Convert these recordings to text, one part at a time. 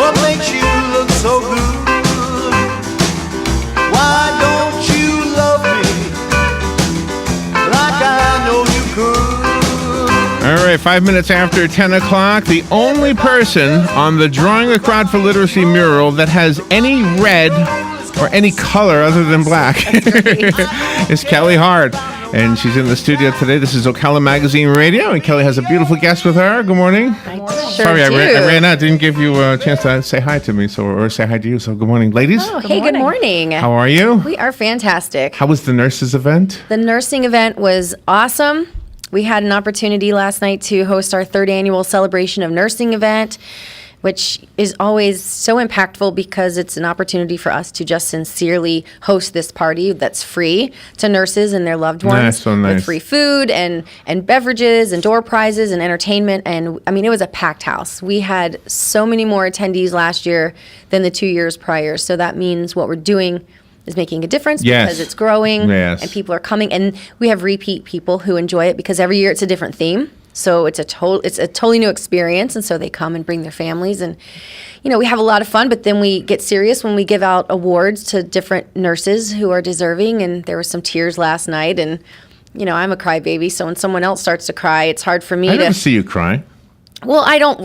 What makes you look so good? Why don't you love me like I know you could? All right, 5 minutes after 10 o'clock, the only person on the Drawing a Crowd for Literacy mural that has any red or any color other than black is Kelli Hart. And she's in the studio today. This is Ocala Magazine Radio, and Kelli has a beautiful guest with her. Good morning. Sorry, I ran out. Didn't give you a chance to say hi to me, or say hi to you. So good morning, ladies. Oh, good morning. How are you? We are fantastic. How was the nurses event? The nursing event was awesome. We had an opportunity last night to host our third annual Celebration of Nursing event, which is always so impactful because it's an opportunity for us to just sincerely host this party that's free to nurses and their loved ones. So nice. With free food and beverages and door prizes and entertainment. And I mean, it was a packed house. We had so many more attendees last year than the 2 years prior. So that means what we're doing is making a difference because it's growing and people are coming. And we have repeat people who enjoy it because every year it's a different theme. So it's a totally new experience, and so they come and bring their families, and we have a lot of fun. But then we get serious when we give out awards to different nurses who are deserving. And there were some tears last night, and I'm a crybaby, so when someone else starts to cry, it's hard for me I to never see you cry. Well, I don't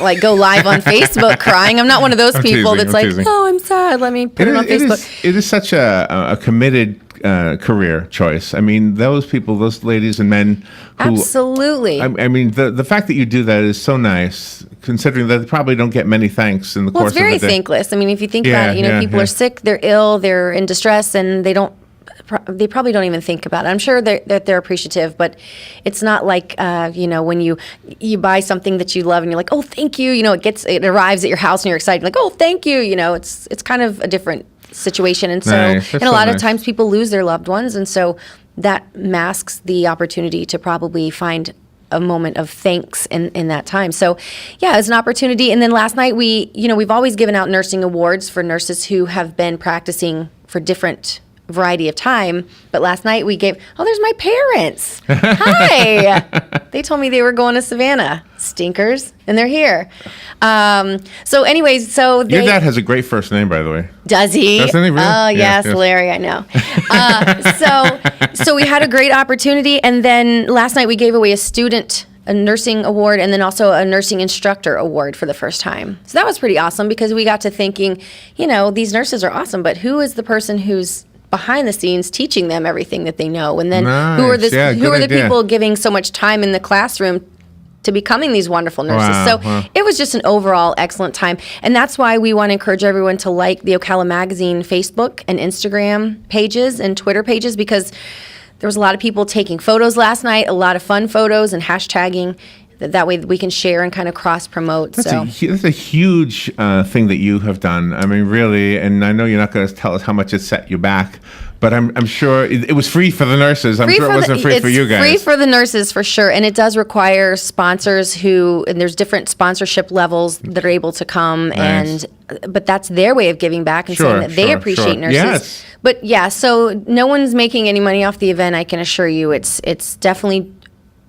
like go live on Facebook crying. I'm not one of those people that's like, oh, I'm sad. Let me put it on Facebook. It is such a committed career choice. I mean, those ladies and men who... Absolutely. I mean, the fact that you do that is so nice, considering that they probably don't get many thanks in the course of the day. Well, it's very thankless. I mean, if you think about it, people are sick, they're ill, they're in distress, and they probably don't even think about it. I'm sure that they're appreciative, but it's not like when you buy something that you love and you're like, oh, thank you. It arrives at your house and you're excited, like, oh, thank you. It's kind of a different situation, and so and a lot of times people lose their loved ones, and so that masks the opportunity to probably find a moment of thanks in that time. So yeah, it's an opportunity. And then last night we've always given out nursing awards for nurses who have been practicing for different variety of time, but last night we gave there's my parents. Hi. They told me they were going to Savannah. Stinkers. And they're here. So anyways, your dad has a great first name, by the way. Does he? Doesn't he really? Oh yes, Larry, I know. So we had a great opportunity, and then last night we gave away a nursing award, and then also a nursing instructor award for the first time. So that was pretty awesome because we got to thinking, these nurses are awesome, but who is the person who's behind the scenes teaching them everything that they know? And then who are the people giving so much time in the classroom to becoming these wonderful nurses? It was just an overall excellent time. And that's why we want to encourage everyone to like the Ocala Magazine Facebook and Instagram pages and Twitter pages, because there was a lot of people taking photos last night, a lot of fun photos and hashtagging. That way we can share and kind of cross-promote. That's a huge thing that you have done. I mean, really, and I know you're not going to tell us how much it set you back, but I'm sure it was free for the nurses. I'm sure it wasn't free for you guys. It's free for the nurses, for sure, and it does require sponsors and there's different sponsorship levels that are able to come, nice. But that's their way of giving back and saying that they appreciate nurses. Yes. But yeah, so no one's making any money off the event, I can assure you. It's definitely...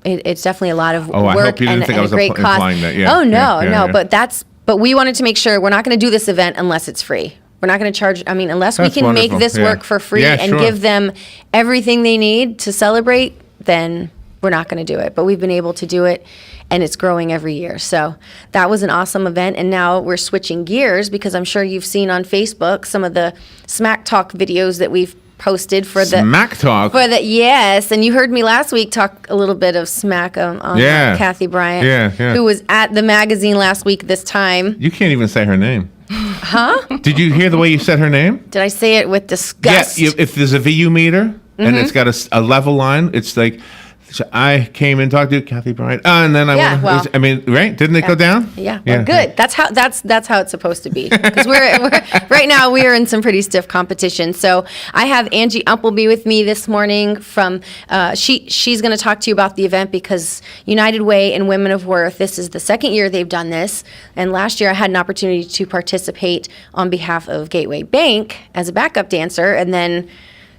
It's definitely a lot of work I hope you didn't think I was a great cost. That. Yeah, oh no. But we wanted to make sure we're not going to do this event unless it's free. We're not going to charge. I mean, unless we can make this work for free and give them everything they need to celebrate, then we're not going to do it. But we've been able to do it, and it's growing every year. So that was an awesome event. And now we're switching gears because I'm sure you've seen on Facebook some of the Smack Talk videos that we've posted for the Smack Talk. Yes, and you heard me last week talk a little bit of smack on Kathy Bryant, who was at the magazine last week this time. You can't even say her name. Huh? Did you hear the way you said her name? Did I say it with disgust? Yeah, if there's a VU meter and it's got a level line, it's like, so I came and talked to Kathy Bryant, and then right? Didn't it go down? Yeah, well, good. That's how it's supposed to be. Because we're right now we are in some pretty stiff competition. So I have Angie Umpleby with me this morning from she's going to talk to you about the event because United Way and Women of Worth. This is the second year they've done this, and last year I had an opportunity to participate on behalf of Gateway Bank as a backup dancer, and then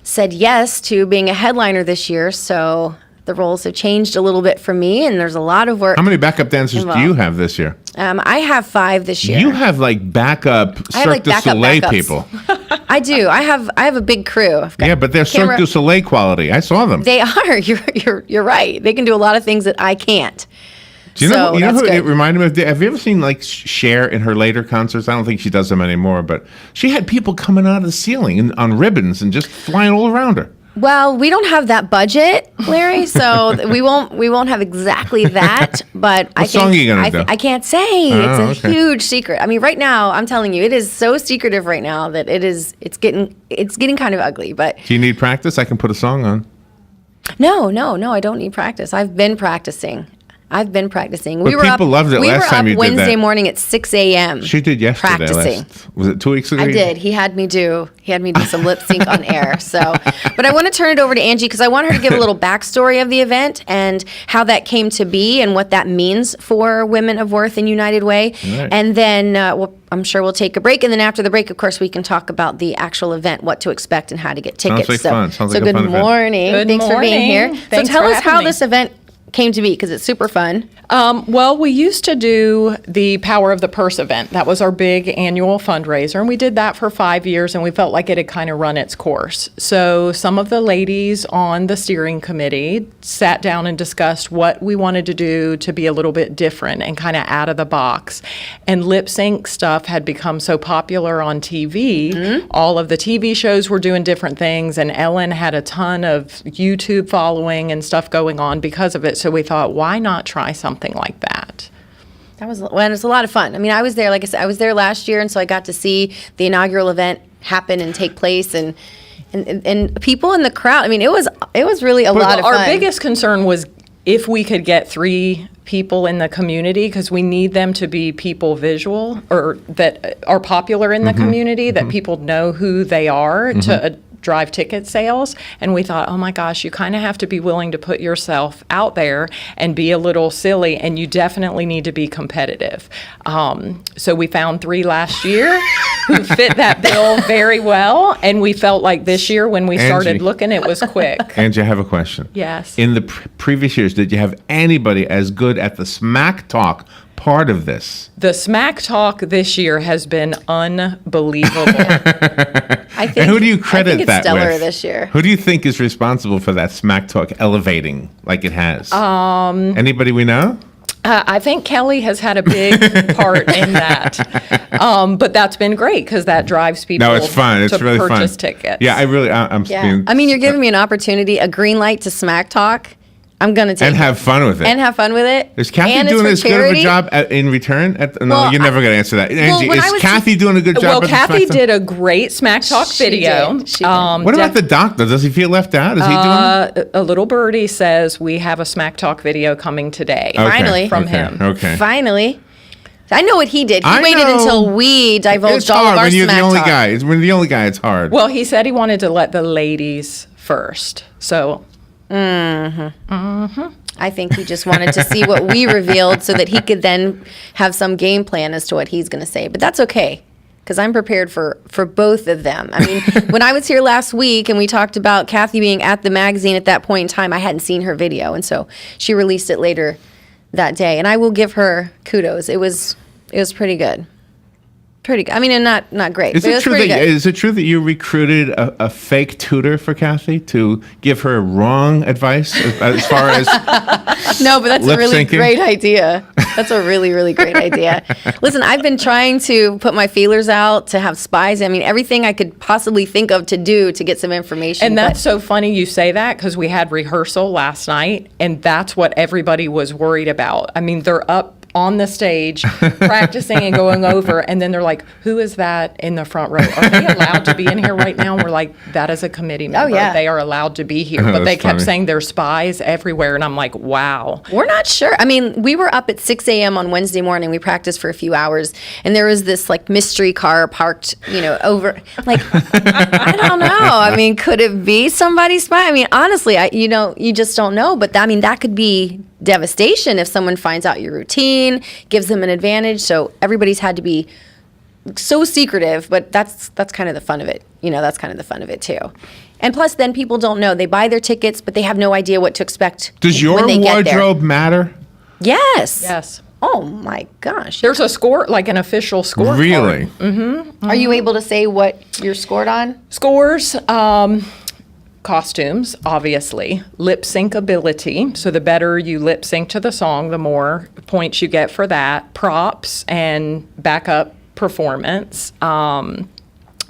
said yes to being a headliner this year. So the roles have changed a little bit for me, and there's a lot of work. How many backup dancers do you have this year? I have 5 this year. You have like backup Cirque du Soleil people. I do. I have a big crew. Yeah, but they're Cirque du Soleil quality. I saw them. They are. You're right. They can do a lot of things that I can't. Do you know who it reminded me of? Have you ever seen like Cher in her later concerts? I don't think she does them anymore, but she had people coming out of the ceiling and on ribbons and just flying all around her. Well, we don't have that budget, Larry, so we won't have exactly that. But what song are you gonna do? I can't say. It's a huge secret. I mean, right now, I'm telling you, it is so secretive right now that it's getting kind of ugly. But do you need practice? I can put a song on. No, I don't need practice. I've been practicing. But people loved it last time you did that. Wednesday morning at 6 a.m. She did yesterday. Practicing. Was it 2 weeks ago? I did. He had me do some lip sync on air. So, but I want to turn it over to Angie because I want her to give a little backstory of the event and how that came to be and what that means for Women of Worth and United Way. Right. And then I'm sure we'll take a break. And then after the break, of course, we can talk about the actual event, what to expect, and how to get tickets. Sounds like fun. Sounds like good a fun morning. Event. Thanks for being here. Thanks so tell us how me. this event came to be because it's super fun. Well, we used to do the Power of the Purse event. That was our big annual fundraiser, and we did that for 5 years, and we felt like it had kind of run its course. So some of the ladies on the steering committee sat down and discussed what we wanted to do to be a little bit different and kind of out of the box. And lip sync stuff had become so popular on TV. Mm-hmm. All of the TV shows were doing different things, and Ellen had a ton of YouTube following and stuff going on because of it. So we thought, why not try something like that? It was a lot of fun. I mean, I was there, like I said, I was there last year, and so I got to see the inaugural event happen and take place, and people in the crowd. I mean, it was really a lot of fun. Our biggest concern was if we could get 3 people in the community, because we need them to be people visual or that are popular in the community, that people know who they are to drive ticket sales. And we thought, oh my gosh, you kind of have to be willing to put yourself out there and be a little silly, and you definitely need to be competitive. So we found 3 last year who fit that bill very well, and we felt like this year when we started looking, it was quick. Angie, I have a question. Yes. In the previous years, did you have anybody as good at the smack talk part of this? The smack talk this year has been unbelievable. And who do you credit it's that stellar with? This year. Who do you think is responsible for that smack talk elevating like it has? Anybody we know? I think Kelli has had a big part in that. But that's been great because that drives people no, it's fun. It's to really purchase fun. tickets. Yeah, I'm being, I mean, you're giving me an opportunity, a green light to smack talk. I'm going to take and have fun with it. And have fun with it. Is Kathy and doing as good of a charity. job in return? Well, you're never going to answer that. Angie, when I is was- Kathy doing a good job? Well, Kathy did a great Smack Talk She video. did. She did. What about the doctor? Does he feel left out? Is he doing A little birdie says we have a Smack Talk video coming today. Okay, Finally. From okay, him. Okay. Finally. I know what he did. He I waited know. until we divulged It's all hard of our when you're smack the only talk. guy. When you're the only guy, it's hard. Well, he said he wanted to let the ladies first. So I think he just wanted to see what we revealed so that he could then have some game plan as to what he's going to say. But that's okay, because I'm prepared for both of them. I mean, when I was here last week and we talked about Kathy being at the magazine at that point in time, I hadn't seen her video. And so she released it later that day. And I will give her kudos. It was pretty good. Pretty good. I mean, and not great. Is but it it was true pretty that good. is it true that you recruited a fake tutor for Kathy to give her wrong advice as far as No, but that's a lip really syncing? great idea. That's a really, really great idea. Listen, I've been trying to put my feelers out to have spies. I mean, everything I could possibly think of to do to get some information. And that's but- so funny you say that because we had rehearsal last night, and that's what everybody was worried about. I mean, they're up on the stage practicing and going over, and then they're like, who is that in the front row? Are they allowed to be in here right now? And we're like, that is a committee member. yeah. They are allowed to be here. But That's they kept funny. saying there's spies everywhere, and I'm like, wow. We're not sure. I mean, we were up at 6 a.m. on Wednesday morning. We practiced for a few hours, and there was this like mystery car parked, over. Like, I don't know. I mean, could it be somebody spy? I mean, honestly, you just don't know. But that could be devastation if someone finds out your routine, gives them an advantage. So everybody's had to be so secretive, but that's kind of the fun of it. That's kind of the fun of it too. And plus, then people don't know. They buy their tickets, but they have no idea what to expect. Does your when they get there. wardrobe matter? Yes. Yes. Oh my gosh. There's a score, like an official score. Really? Are you able to say what you're scored on? Scores, costumes, obviously, lip sync ability. So the better you lip sync to the song, the more points you get for that. Props and backup performance.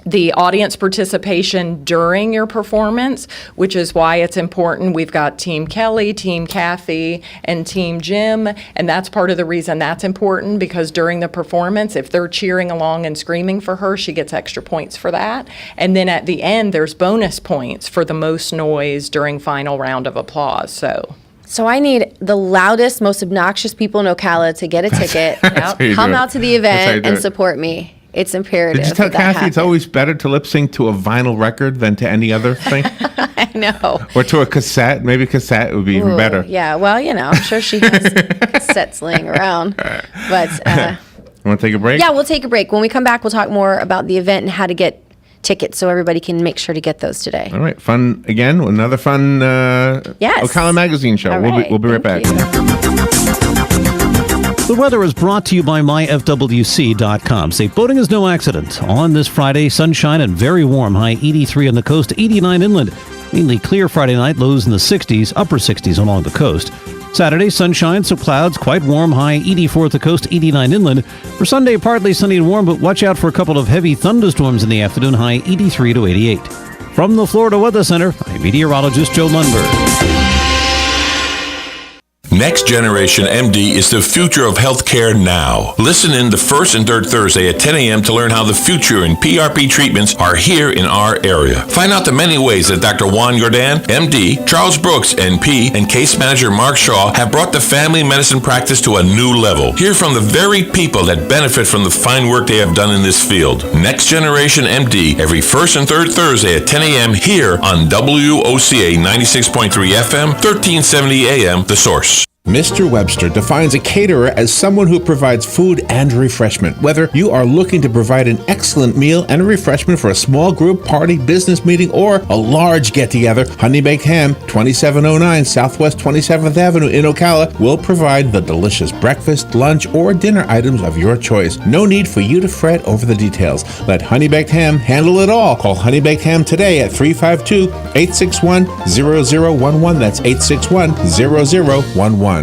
The audience participation during your performance, which is why it's important. We've got Team Kelli, Team Kathy, and Team Jim, and that's part of the reason that's important, because during the performance, if they're cheering along and screaming for her, she gets extra points for that. And then at the end, there's bonus points for the most noise during final round of applause. So I need the loudest, most obnoxious people in Ocala to get a ticket, how you come do it. out to the That's how you event, do and it. support me. It's imperative. Did you tell that Kathy it's happen. always better to lip sync to a vinyl record than to any other thing? I know. Or to a cassette? Maybe cassette would be even Ooh, better. Yeah, well, I'm sure she has cassettes laying around. But Want to take a break? yeah, we'll take a break. When we come back, we'll talk more about the event and how to get tickets so everybody can make sure to get those today. All right. Fun again. Another fun Yes. Ocala Magazine show. All We'll be right back. Thank you. The weather is brought to you by myfwc.com. Safe boating is no accident. On this Friday, sunshine and very warm. High 83 on the coast, 89 inland. Mainly clear Friday night, lows in the 60s, upper 60s along the coast. Saturday, sunshine, some clouds, quite warm. High 84 at the coast, 89 inland. For Sunday, partly sunny and warm, but watch out for a couple of heavy thunderstorms in the afternoon. High 83 to 88. From the Florida Weather Center, I'm meteorologist Joe Lundberg. Next Generation MD is the future of healthcare now. Listen in the first and third Thursday at 10 a.m. to learn how the future in PRP treatments are here in our area. Find out the many ways that Dr. Juan Jordan, MD, Charles Brooks, NP, and case manager Mark Shaw have brought the family medicine practice to a new level. Hear from the very people that benefit from the fine work they have done in this field. Next Generation MD, every first and third Thursday at 10 a.m. here on WOCA 96.3 FM, 1370 AM, The Source. Mr. Webster defines a caterer as someone who provides food and refreshment. Whether you are looking to provide an excellent meal and a refreshment for a small group, party, business meeting, or a large get-together, Honey Baked Ham, 2709 Southwest 27th Avenue in Ocala, will provide the delicious breakfast, lunch, or dinner items of your choice. No need for you to fret over the details. Let Honey Baked Ham handle it all. Call Honey Baked Ham today at 352-861-0011. That's 861-0011.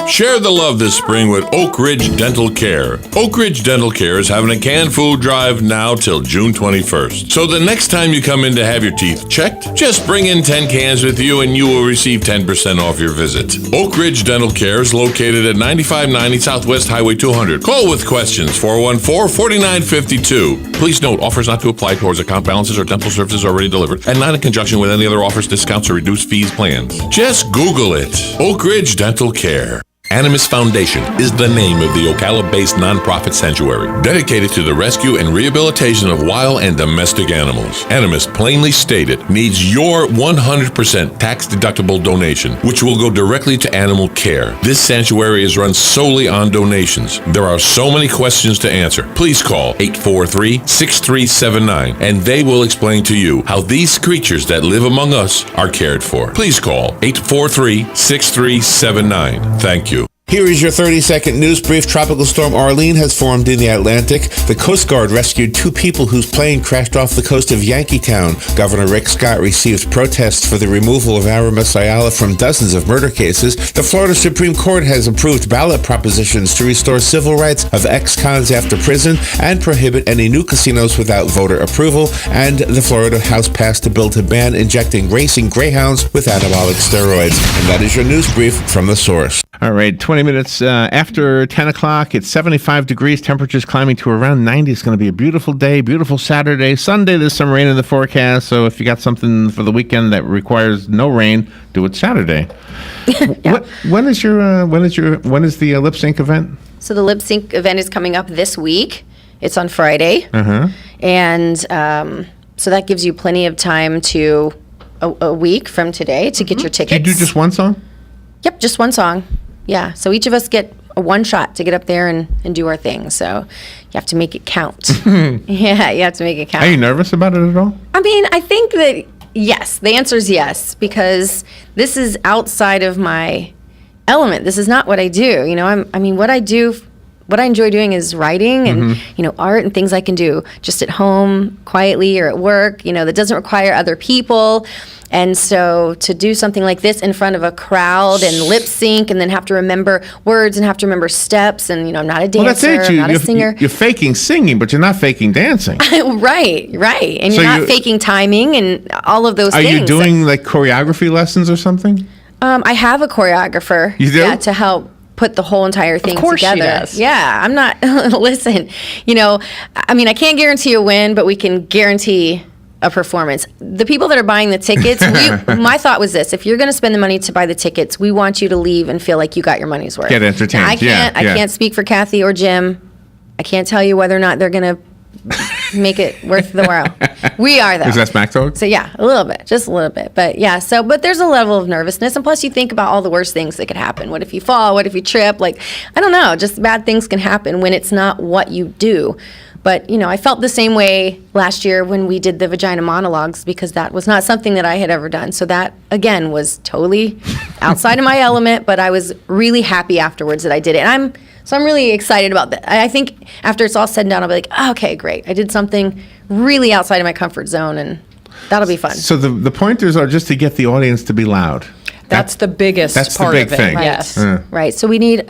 Share the love this spring with Oak Ridge Dental Care. Oak Ridge Dental Care is having a canned food drive now till June 21st. So the next time you come in to have your teeth checked, just bring in 10 cans with you and you will receive 10% off your visit. Oak Ridge Dental Care is located at 9590 Southwest Highway 200. Call with questions, 414-4952. Please note, offers not to apply towards account balances or dental services already delivered, and not in conjunction with any other offers, discounts, or reduced fees plans. Just Google it. Oak Ridge Dental Care. Animus Foundation is the name of the Ocala-based nonprofit sanctuary dedicated to the rescue and rehabilitation of wild and domestic animals. Animus, plainly stated, needs your 100% tax-deductible donation, which will go directly to animal care. This sanctuary is run solely on donations. There are so many questions to answer. Please call 843-6379, and they will explain to you how these creatures that live among us are cared for. Please call 843-6379. Thank you. Here is your 30-second news brief. Tropical storm Arlene has formed in the Atlantic. The Coast Guard rescued 2 people whose plane crashed off the coast of Yankeetown. Governor Rick Scott received protests for the removal of Aramis Ayala from dozens of murder cases. The Florida Supreme Court has approved ballot propositions to restore civil rights of ex-cons after prison and prohibit any new casinos without voter approval. And the Florida House passed a bill to ban injecting racing greyhounds with anabolic steroids. And that is your news brief from The Source. All right, 20 minutes after 10 o'clock. It's 75 degrees. Temperatures climbing to around 90. It's going to be a beautiful day, beautiful Saturday. Sunday, there's some rain in the forecast. So if you got something for the weekend that requires no rain, do it Saturday. When is the lip sync event? So the lip sync event is coming up this week. It's on Friday. And so that gives you plenty of time to, a week from today, to get your tickets. Do you do just one song? Yep, just one song. Yeah, so each of us get a one shot to get up there and do our thing. So you have to make it count. Yeah, you have to make it count. Are you nervous about it at all? I mean, I think that, Yes, the answer is yes, because this is outside of my element. This is not what I do. You know, what I enjoy doing is writing and, art and things I can do just at home, quietly, or at work, that doesn't require other people. And so to do something like this in front of a crowd and lip sync and then have to remember words and have to remember steps, and, I'm not a dancer, well, that's it. I'm not a singer. You're faking singing, but you're not faking dancing. Right. And So you're not faking timing and all of those Are things. you doing like choreography lessons or something? I have a choreographer. You do? Yeah, to help put the whole entire thing Of course together. she does. Yeah, I'm not, listen, I can't guarantee a win, but we can guarantee a performance. The people that are buying the tickets, my thought was this: if you're going to spend the money to buy the tickets, we want you to leave and feel like you got your money's worth. Get entertained. Now, I can't speak for Kathy or Jim. I can't tell you whether or not they're going to make it worth the while. We are, though. Is that smack talk? So yeah, a little bit, just a little bit. But yeah, but there's a level of nervousness, and plus you think about all the worst things that could happen. What if you fall? What if you trip? Like, I don't know, just bad things can happen when it's not what you do. But, I felt the same way last year when we did the vagina monologues, because that was not something that I had ever done. So that, again, was totally outside of my element, but I was really happy afterwards that I did it. And I'm really excited about that. I think after it's all said and done, I'll be like, oh, okay, great. I did something really outside of my comfort zone, and that'll be fun. So the pointers are just to get the audience to be loud. That's the biggest That's part the big of it. thing. Right. Yes. Right. So we need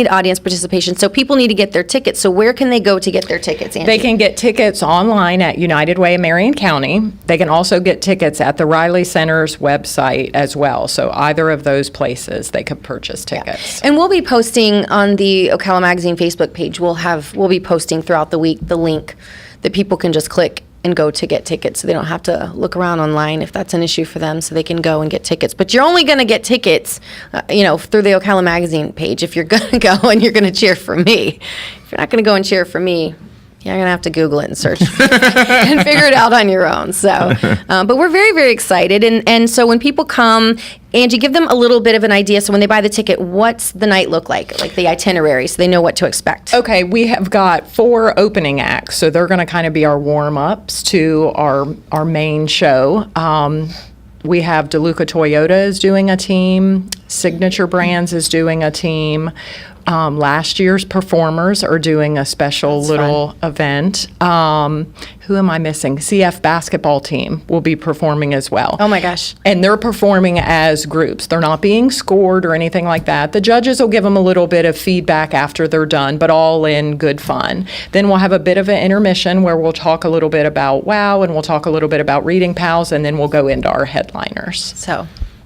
audience participation. So people need to get their tickets. So where can they go to get their tickets, Angie? They can get tickets online at United Way of Marion County. They can also get tickets at the Riley Center's website as well. So either of those places they could purchase tickets. And we'll be posting on the Ocala Magazine Facebook page. We'll be posting throughout the week the link that people can just click and go to get tickets, so they don't have to look around online if that's an issue for them, so they can go and get tickets. But you're only going to get tickets, through the Ocala Magazine page if you're going to go and you're going to cheer for me. If you're not going to go and cheer for me, you're going to have to Google it and search and figure it out on your own. So, but we're very, very excited. And so when people come, Angie, give them a little bit of an idea. So when they buy the ticket, what's the night look like the itinerary, so they know what to expect? Okay, we have got 4 opening acts, so they're going to kind of be our warm-ups to our main show. We have DeLuca Toyota is doing a team. Signature Brands is doing a team. Last year's performers are doing a special little event. Who am I missing? CF basketball team will be performing as well. Oh my gosh. And they're performing as groups. They're not being scored or anything like that. The judges will give them a little bit of feedback after they're done, but all in good fun. Then we'll have a bit of an intermission where we'll talk a little bit about WOW, and we'll talk a little bit about Reading Pals, and then we'll go into our headliners.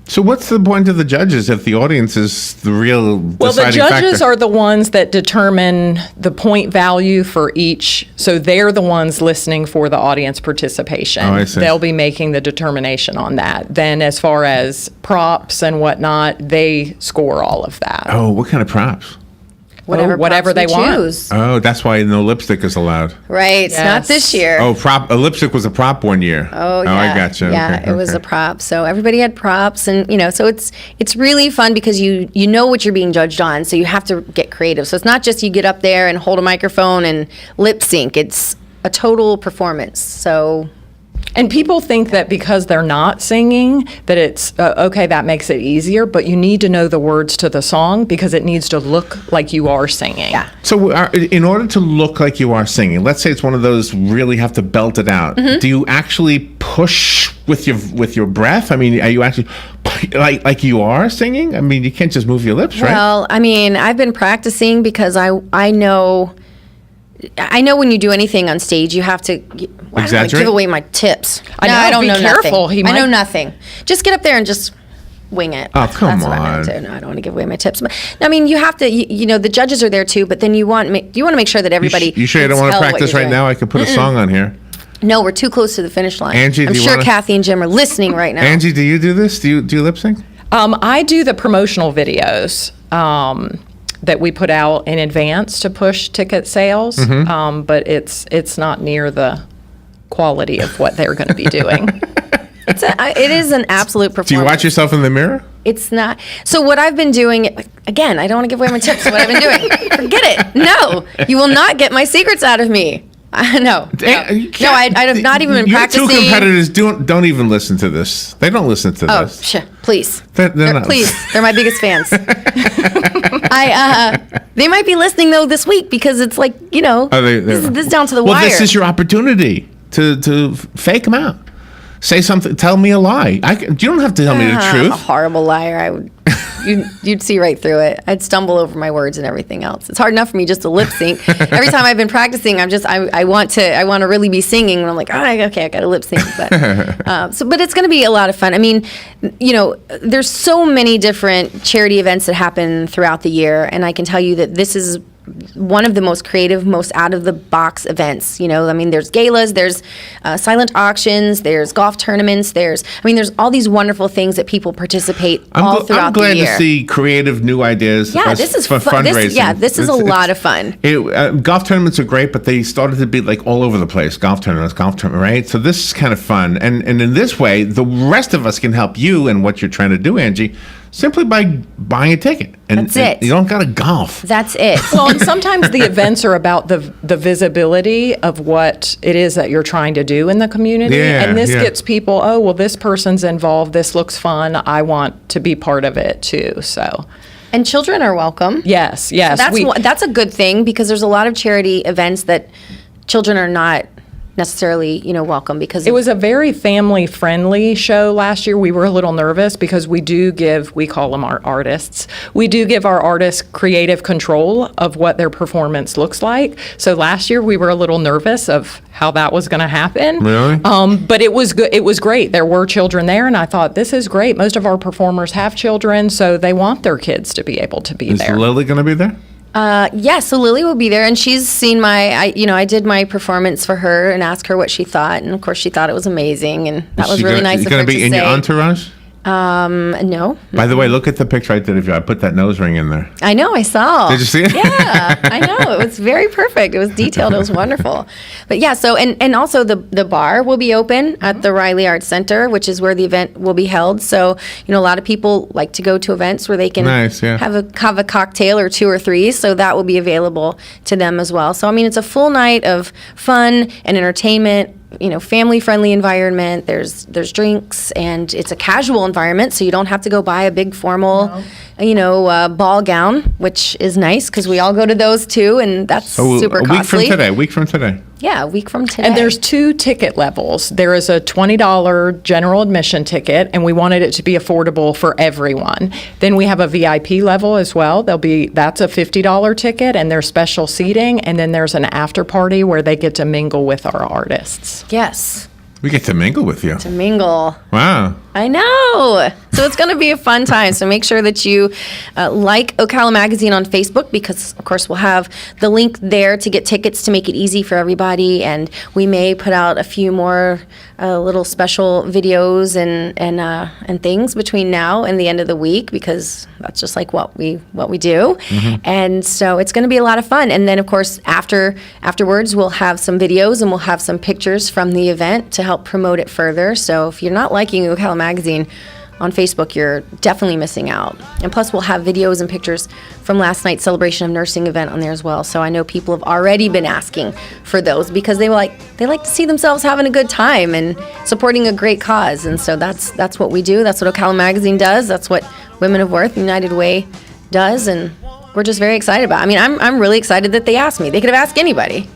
So what's the point of the judges if the audience is the real Well, the deciding judges factor? are the ones that determine the point value for each. So they're the ones listening for the audience participation. Oh, I see. They'll be making the determination on that. Then as far as props and whatnot, they score all of that. Oh, what kind of props? Whatever props they we want. choose. Oh, that's why no lipstick is allowed. Right. Yes. Not this year. Oh, a lipstick was a prop one year. Oh, yeah. I gotcha. Yeah, Okay, it was okay. a prop. So everybody had props, and so it's really fun because you know what you're being judged on, so you have to get creative. So it's not just you get up there and hold a microphone and lip sync. It's a total performance. So And people think that because they're not singing, that it's, okay, that makes it easier, but you need to know the words to the song because it needs to look like you are singing. yeah. So in order to look like you are singing, let's say it's one of those really have to belt it out. Mm-hmm. Do you actually push with your breath? I mean, are you actually like you are singing? I mean, you can't just move your lips, right? Well, I mean, I've been practicing because I know when you do anything on stage, you have to. I don't wanna Exaggerate? give away my tips. I know, I don't be know careful. nothing. I know nothing. Just get up there and just wing it. Oh, come That's what I'm on. gonna do. No, I don't want to give away my tips. But I mean, you have to. The judges are there too, but then you want to make sure that everybody. You sure you don't can want to tell what practice you're right doing. now? I could put a song on here. No, we're too close to the finish line. Angie, I'm do you sure wanna- Kathy and Jim are listening right now. Angie, do you do this? Do you lip sync? I do the promotional videos that we put out in advance to push ticket sales, but it's not near the quality of what they're going to be doing. It is an absolute performance. Do you watch yourself in the mirror? It's not. So what I've been doing, again, I don't want to give away my tips. What I've been doing, forget it. No, you will not get my secrets out of me. No. I've not even been practicing. Your two competitors don't even listen to this. They don't listen to this. Please. They're not. Please. They're my biggest fans. They might be listening though this week because it's like, this is down to the wire. Well, this is your opportunity to fake them out. Say something. Tell me a lie. You don't have to tell me the truth. I'm a horrible liar. You'd see right through it. I'd stumble over my words and everything else. It's hard enough for me just to lip sync. Every time I've been practicing, I want to really be singing, and I'm like, okay, I got to lip sync. But but it's going to be a lot of fun. I mean, there's so many different charity events that happen throughout the year, and I can tell you that this is one of the most creative, most out-of-the-box events. There's galas, there's silent auctions, there's golf tournaments, there's all these wonderful things that people participate all throughout the year. I'm glad to see creative new ideas. Yeah, this is for fundraising. This is a lot of fun. Golf tournaments are great, but they started to be like all over the place. Golf tournament, right? So this is kind of fun. And in this way, the rest of us can help you in what you're trying to do, Angie, simply by buying a ticket. And that's it. You don't got to golf. That's it. Well, and sometimes the events are about the visibility of what it is that you're trying to do in the community. And this gets people, this person's involved. This looks fun. I want to be part of it too. So. And children are welcome. Yes. So that's a good thing because there's a lot of charity events that children are not necessarily, welcome because it was a very family-friendly show last year. We were a little nervous because we call them our artists. We do give our artists creative control of what their performance looks like. So last year we were a little nervous of how that was going to happen. Really? But it was good. It was great. There were children there, and I thought this is great. Most of our performers have children, so they want their kids to be able to be there. Is Lily going to be there? So Lily will be there, and she's seen I did my performance for her and asked her what she thought, and of course she thought it was amazing, and that was really nice of her to say. Is she going to be in your entourage? No. By the way, look at the picture I did of you. I put that nose ring in there. I know, I saw. Did you see it? Yeah, I know. It was very perfect. It was detailed. It was wonderful. But yeah, so, and also the bar will be open at the Riley Arts Center, which is where the event will be held. So, a lot of people like to go to events where they can have a cocktail or two or three. So that will be available to them as well. So, it's a full night of fun and entertainment. Family-friendly environment. There's drinks, and it's a casual environment, so you don't have to go buy a big formal, ball gown, which is nice because we all go to those too, and that's super costly. A week from today. Yeah, a week from today. And there's 2 ticket levels. There is a $20 general admission ticket, and we wanted it to be affordable for everyone. Then we have a VIP level as well. That's a $50 ticket, and there's special seating, and then there's an after party where they get to mingle with our artists. Yes. We get to mingle with you. To mingle. Wow. I know. So it's going to be a fun time. So make sure that you like Ocala Magazine on Facebook because, of course, we'll have the link there to get tickets to make it easy for everybody. And we may put out a few more little special videos and things between now and the end of the week because that's just like what we do. Mm-hmm. And so it's going to be a lot of fun. And then, of course, afterwards, we'll have some videos and we'll have some pictures from the event to help promote it further. So if you're not liking Ocala Magazine on Facebook, you're definitely missing out. And plus, we'll have videos and pictures from last night's Celebration of Nursing event on there as well. So I know people have already been asking for those because they like to see themselves having a good time and supporting a great cause. And so that's what we do. That's what Ocala Magazine does. That's what Women of Worth United Way does. And we're just very excited about it. I'm really excited that they asked me. They could have asked anybody.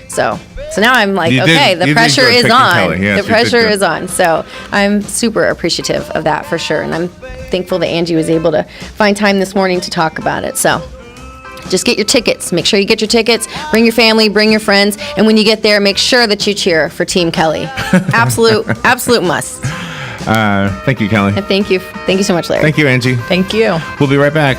So now I'm like, the pressure is on. Yes, the pressure is on. So I'm super appreciative of that for sure. And I'm thankful that Angie was able to find time this morning to talk about it. So just get your tickets. Make sure you get your tickets. Bring your family, bring your friends. And when you get there, make sure that you cheer for Team Kelly. Absolute must. Thank you, Kelly. And thank you so much, Larry. Thank you, Angie. Thank you. We'll be right back.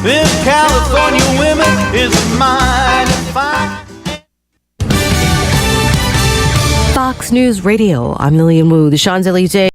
This California women is mighty fine. Fox News Radio. I'm Lillian Wu. The Champs-Elysees